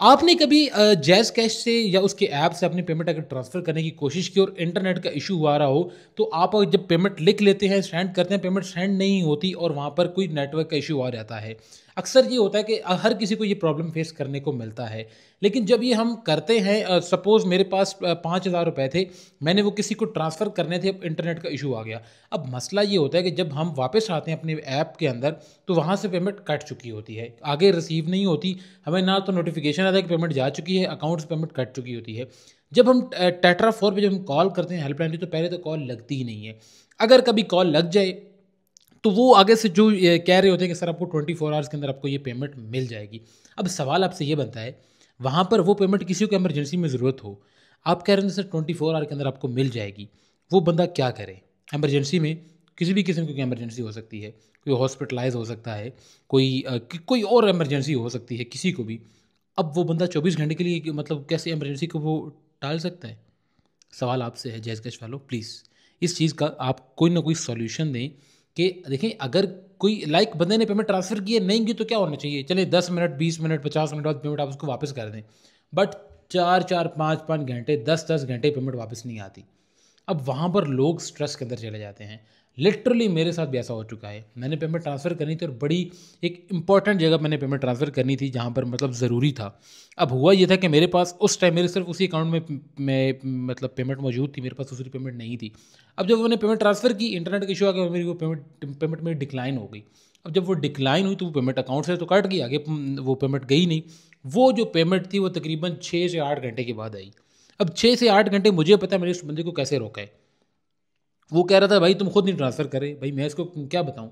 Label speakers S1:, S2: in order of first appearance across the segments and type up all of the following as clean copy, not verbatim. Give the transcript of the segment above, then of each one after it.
S1: आपने कभी jazz cash से या उसके ऐप से अपनी पेमेंट अगर ट्रांसफ़र करने की कोशिश की और इंटरनेट का इश्यू आ रहा हो, तो आप जब पेमेंट लिख लेते हैं, सेंड करते हैं, पेमेंट सेंड नहीं होती और वहाँ पर कोई नेटवर्क का इश्यू आ जाता है। अक्सर ये होता है कि हर किसी को ये प्रॉब्लम फ़ेस करने को मिलता है। लेकिन जब ये हम करते हैं सपोज़ मेरे पास ₹5000 थे, मैंने वो किसी को ट्रांसफ़र करने थे, अब इंटरनेट का इश्यू आ गया। अब मसला ये होता है कि जब हम वापस आते हैं अपने ऐप के अंदर, तो वहाँ से पेमेंट कट चुकी होती है, आगे रिसीव नहीं होती। हमें ना तो नोटिफिकेशन आता है कि पेमेंट जा चुकी है, अकाउंट से पेमेंट कट चुकी होती है। जब हम टेट्रा 4 पे जब हम कॉल करते हैं हेल्पलाइन पे, तो पहले तो कॉल लगती ही नहीं है। अगर कभी कॉल लग जाए, तो वो आगे से जो ये कह रहे होते हैं कि सर आपको 24 आवर्स के अंदर आपको ये पेमेंट मिल जाएगी। अब सवाल आपसे ये बनता है, वहाँ पर वो पेमेंट किसी को इमरजेंसी में ज़रूरत हो, आप कह रहे हैं सर 24 आवर के अंदर आपको मिल जाएगी, वो बंदा क्या करे? इमरजेंसी में किसी भी किस्म की इमरजेंसी हो सकती है, कोई हॉस्पिटलाइज़ हो सकता है, कोई और इमरजेंसी हो सकती है किसी को भी। अब वो बंदा 24 घंटे के लिए मतलब कैसे इमरजेंसी को वो टाल सकता है? सवाल आपसे है जैज़ कैश वालों, प्लीज़ इस चीज़ का आप कोई ना कोई सॉल्यूशन दें कि देखें, अगर कोई बंदे ने पेमेंट ट्रांसफ़र की है, नहीं की तो क्या होना चाहिए? चलिए 10 मिनट, 20 मिनट, 50 मिनट बाद पेमेंट आप उसको वापस कर दें। बट 4-4, 5-5 घंटे, 10-10 घंटे पेमेंट वापस नहीं आती। अब वहाँ पर लोग स्ट्रेस के अंदर चले जाते हैं। लिटरली मेरे साथ भी ऐसा हो चुका है। मैंने पेमेंट ट्रांसफ़र करनी थी और बड़ी एक इम्पॉर्टेंट जगह मैंने पेमेंट ट्रांसफ़र करनी थी, जहाँ पर मतलब ज़रूरी था। अब हुआ ये था कि मेरे पास उस टाइम मेरे सिर्फ़ उसी अकाउंट में मतलब पेमेंट मौजूद थी, मेरे पास दूसरी पेमेंट नहीं थी। अब जब मैंने पेमेंट ट्रांसफ़र की, इंटरनेट का इश्यू आ गया, मेरी वो पेमेंट मेरी डिक्लाइन हो गई। अब जब वो डिक्लाइन हुई, तो वो पेमेंट अकाउंट से तो कट गई, आगे वो पेमेंट गई नहीं। वो जो पेमेंट थी वो तकरीबन 6 से 8 घंटे के बाद आई। अब 6 से 8 घंटे मुझे पता है मैंने उस बंदे को कैसे रोका है। वो कह रहा था भाई तुम खुद नहीं ट्रांसफ़र करे। भाई मैं इसको क्या बताऊँ?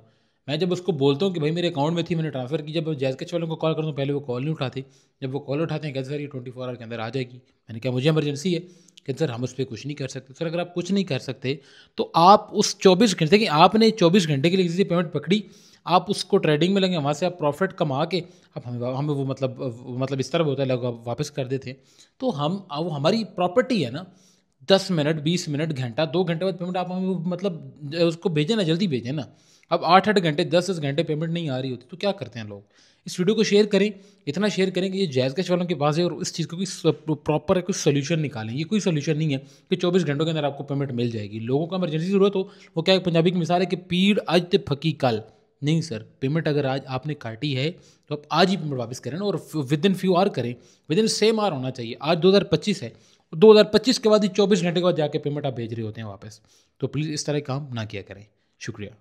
S1: मैं जब उसको बोलता हूँ कि भाई मेरे अकाउंट में थी, मैंने ट्रांसफ़र की, जब जैज़ कैश वालों को कॉल करता हूँ, पहले वो कॉल नहीं उठाते। जब वो कॉल उठाते हैं, कहते हैं सर ये 24 आवर के अंदर आ जाएगी। मैंने कहा मुझे इमरजेंसी है। कहते सर हम उस पे कुछ नहीं कर सकते। सर अगर आप कुछ नहीं कर सकते, तो आप उस 24 घंटे की आपने 24 घंटे के लिए किसी से पेमेंट पकड़ी, आप उसको ट्रेडिंग में लगे, वहाँ से आप प्रॉफ़िट कमा के अब हमें वो मतलब इस तरह होता है लोग वापस कर देते हैं। तो वो हमारी प्रॉपर्टी है ना। 10 मिनट, 20 मिनट, घंटा, 2 घंटे बाद पेमेंट आप हमें वो उसको भेजें ना, जल्दी भेजें ना। अब 8-8 घंटे, 10-10 घंटे पेमेंट नहीं आ रही होती, तो क्या करते हैं लोग? इस वीडियो को शेयर करें, इतना शेयर करें कि ये जैज़ कैश वालों के पास है और इस चीज़ का प्रॉपर कोई सॉल्यूशन निकालें। ये कोई सॉल्यूशन नहीं है कि 24 घंटों के अंदर आपको पेमेंट मिल जाएगी। लोगों को इमरजेंसी ज़रूरत हो, वो क्या है, पंजाबी की मिसाल है कि पीड़ अज ते फकी कल। नहीं सर, पेमेंट अगर आज आपने काटी है, तो आप आज ही पेमेंट वापस करें ना, और विदिन फ्यू आवर करें, विदिन सेम आवर होना चाहिए। आज 2025 है, 2025 के बाद ही 24 घंटे के बाद जाके पेमेंट आप भेज रहे होते हैं वापस। तो प्लीज़ इस तरह काम ना किया करें। शुक्रिया।